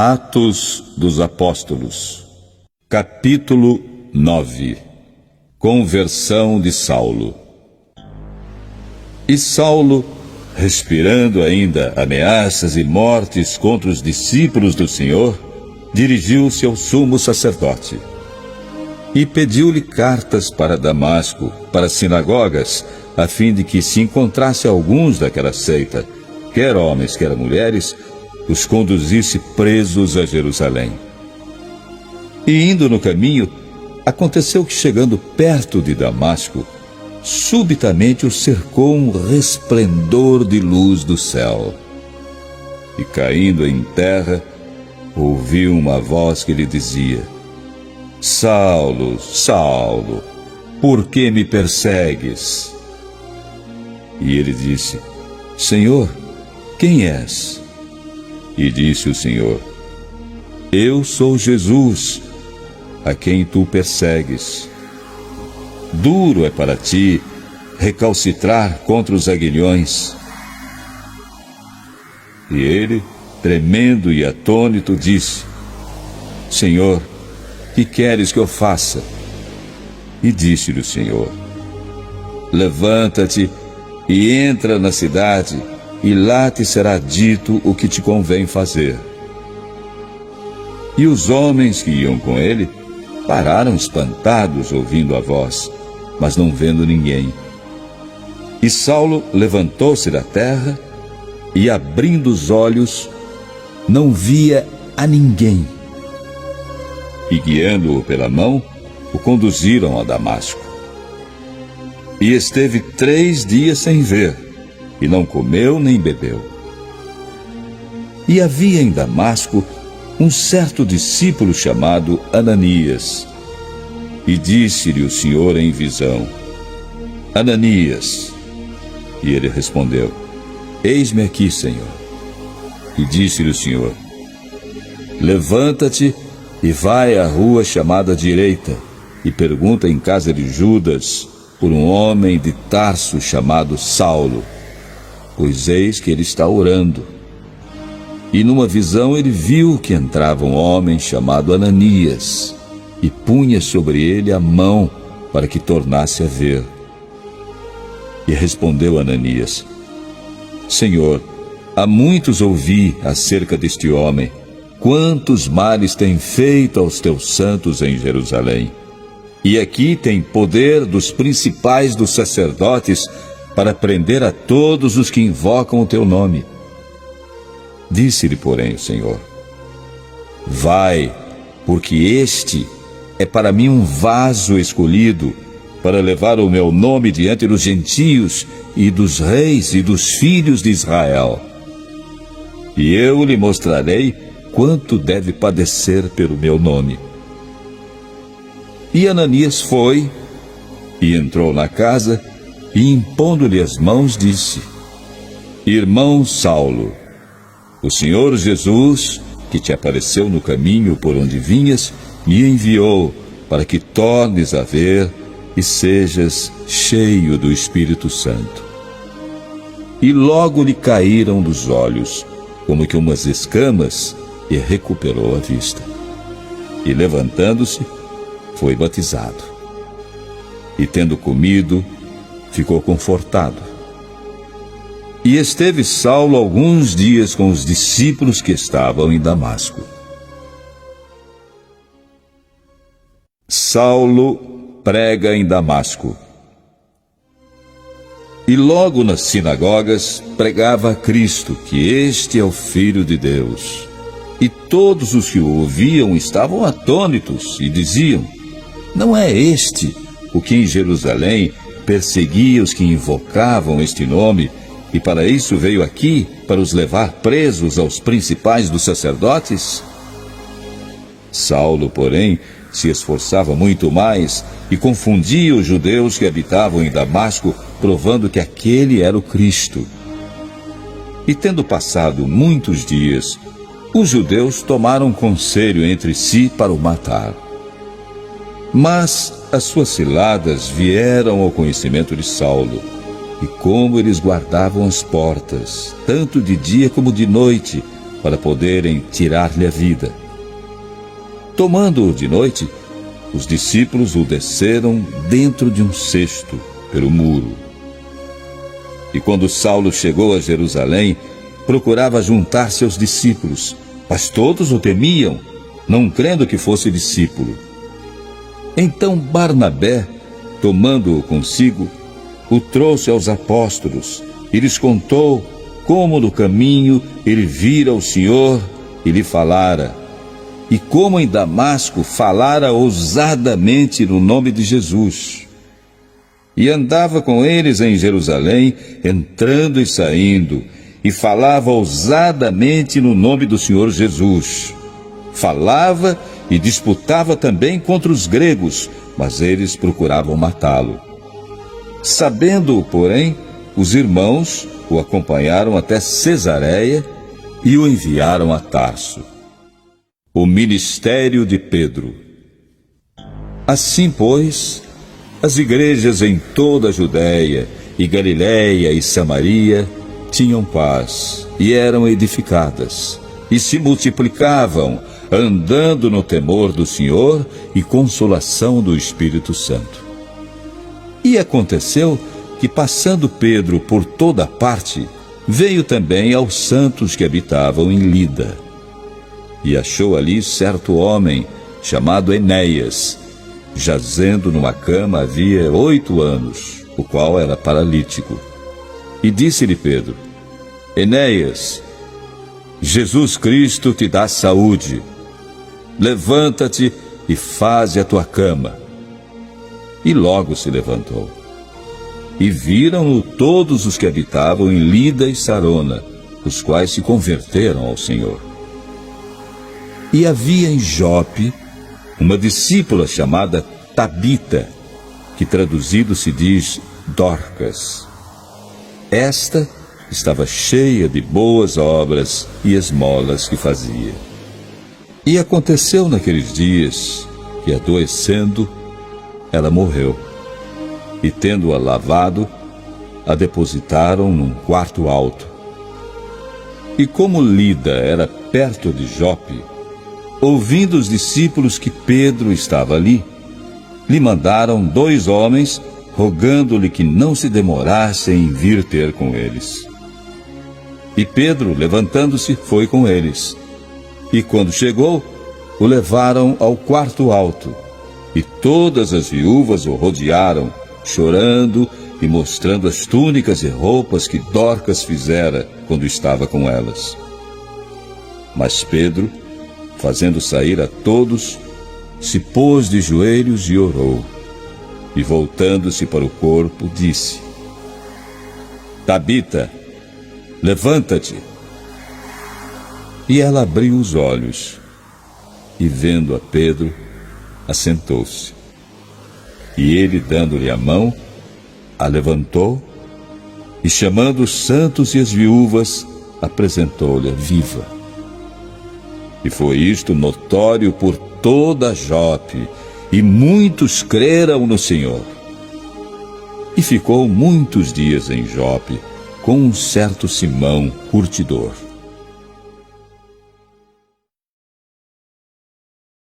Atos dos Apóstolos, capítulo 9. Conversão de Saulo. E Saulo, respirando ainda ameaças e mortes contra os discípulos do Senhor, dirigiu-se ao sumo sacerdote e pediu-lhe cartas para Damasco, para as sinagogas, a fim de que se encontrasse alguns daquela seita, quer homens, quer mulheres, os conduzisse presos a Jerusalém. E indo no caminho, aconteceu que, chegando perto de Damasco, subitamente o cercou um resplendor de luz do céu. E caindo em terra, ouviu uma voz que lhe dizia: Saulo, Saulo, por que me persegues? E ele disse: Senhor, quem és? E disse o Senhor: Eu sou Jesus, a quem tu persegues. Duro é para ti recalcitrar contra os aguilhões. E ele, tremendo e atônito, disse: Senhor, que queres que eu faça? E disse-lhe o Senhor: Levanta-te e entra na cidade, e lá te será dito o que te convém fazer. E os homens que iam com ele pararam espantados, ouvindo a voz, mas não vendo ninguém. E Saulo levantou-se da terra e, abrindo os olhos, não via a ninguém. E, guiando-o pela mão, o conduziram a Damasco. E esteve 3 dias sem ver, e não comeu nem bebeu. E havia em Damasco um certo discípulo chamado Ananias. E disse-lhe o Senhor em visão: Ananias. E ele respondeu: Eis-me aqui, Senhor. E disse-lhe o Senhor: Levanta-te e vai à rua chamada Direita, e pergunta em casa de Judas por um homem de Tarso chamado Saulo, pois eis que ele está orando. E numa visão ele viu que entrava um homem chamado Ananias, e punha sobre ele a mão para que tornasse a ver. E respondeu Ananias: Senhor, há muitos ouvi acerca deste homem, quantos males tem feito aos teus santos em Jerusalém. E aqui tem poder dos principais dos sacerdotes para prender a todos os que invocam o teu nome. Disse-lhe, porém, o Senhor: Vai, porque este é para mim um vaso escolhido, para levar o meu nome diante dos gentios e dos reis e dos filhos de Israel. E eu lhe mostrarei quanto deve padecer pelo meu nome. E Ananias foi e entrou na casa, e impondo-lhe as mãos, disse: Irmão Saulo, o Senhor Jesus, que te apareceu no caminho por onde vinhas, me enviou para que tornes a ver e sejas cheio do Espírito Santo. E logo lhe caíram dos olhos, como que umas escamas, e recuperou a vista. E levantando-se, foi batizado. E tendo comido, ficou confortado. E esteve Saulo alguns dias com os discípulos que estavam em Damasco. Saulo prega em Damasco. E logo nas sinagogas pregava a Cristo, que este é o Filho de Deus. E todos os que o ouviam estavam atônitos e diziam: Não é este o que em Jerusalém perseguia os que invocavam este nome, e para isso veio aqui, para os levar presos aos principais dos sacerdotes? Saulo, porém, se esforçava muito mais e confundia os judeus que habitavam em Damasco, provando que aquele era o Cristo. E tendo passado muitos dias, os judeus tomaram conselho entre si para o matar. Mas as suas ciladas vieram ao conhecimento de Saulo, e como eles guardavam as portas, tanto de dia como de noite, para poderem tirar-lhe a vida. Tomando-o de noite, os discípulos o desceram dentro de um cesto pelo muro. E quando Saulo chegou a Jerusalém, procurava juntar seus discípulos, mas todos o temiam, não crendo que fosse discípulo. Então Barnabé, tomando-o consigo, o trouxe aos apóstolos e lhes contou como no caminho ele vira o Senhor e lhe falara, e como em Damasco falara ousadamente no nome de Jesus. E andava com eles em Jerusalém, entrando e saindo, e falava ousadamente no nome do Senhor Jesus. Falava e disputava também contra os gregos, mas eles procuravam matá-lo. Sabendo-o, porém, os irmãos o acompanharam até Cesareia e o enviaram a Tarso. O ministério de Pedro. Assim, pois, as igrejas em toda a Judéia e Galiléia e Samaria tinham paz e eram edificadas, e se multiplicavam, andando no temor do Senhor e consolação do Espírito Santo. E aconteceu que, passando Pedro por toda parte, veio também aos santos que habitavam em Lida. E achou ali certo homem, chamado Enéias, jazendo numa cama havia 8 anos, o qual era paralítico. E disse-lhe Pedro: Enéias, Jesus Cristo te dá saúde. Levanta-te e faze a tua cama. E logo se levantou. E viram-no todos os que habitavam em Lida e Sarona, os quais se converteram ao Senhor. E havia em Jope uma discípula chamada Tabita, que traduzido se diz Dorcas. Esta estava cheia de boas obras e esmolas que fazia. E aconteceu naqueles dias que, adoecendo, ela morreu. E tendo-a lavado, a depositaram num quarto alto. E como Lida era perto de Jope, ouvindo os discípulos que Pedro estava ali, lhe mandaram 2 homens, rogando-lhe que não se demorasse em vir ter com eles. E Pedro, levantando-se, foi com eles. E quando chegou, o levaram ao quarto alto, e todas as viúvas o rodearam, chorando e mostrando as túnicas e roupas que Dorcas fizera quando estava com elas. Mas Pedro, fazendo sair a todos, se pôs de joelhos e orou, e voltando-se para o corpo, disse: Tabita, levanta-te. E ela abriu os olhos, e vendo a Pedro, assentou-se. E ele, dando-lhe a mão, a levantou, e chamando os santos e as viúvas, apresentou-lhe viva. E foi isto notório por toda Jope, e muitos creram no Senhor. E ficou muitos dias em Jope com um certo Simão, curtidor.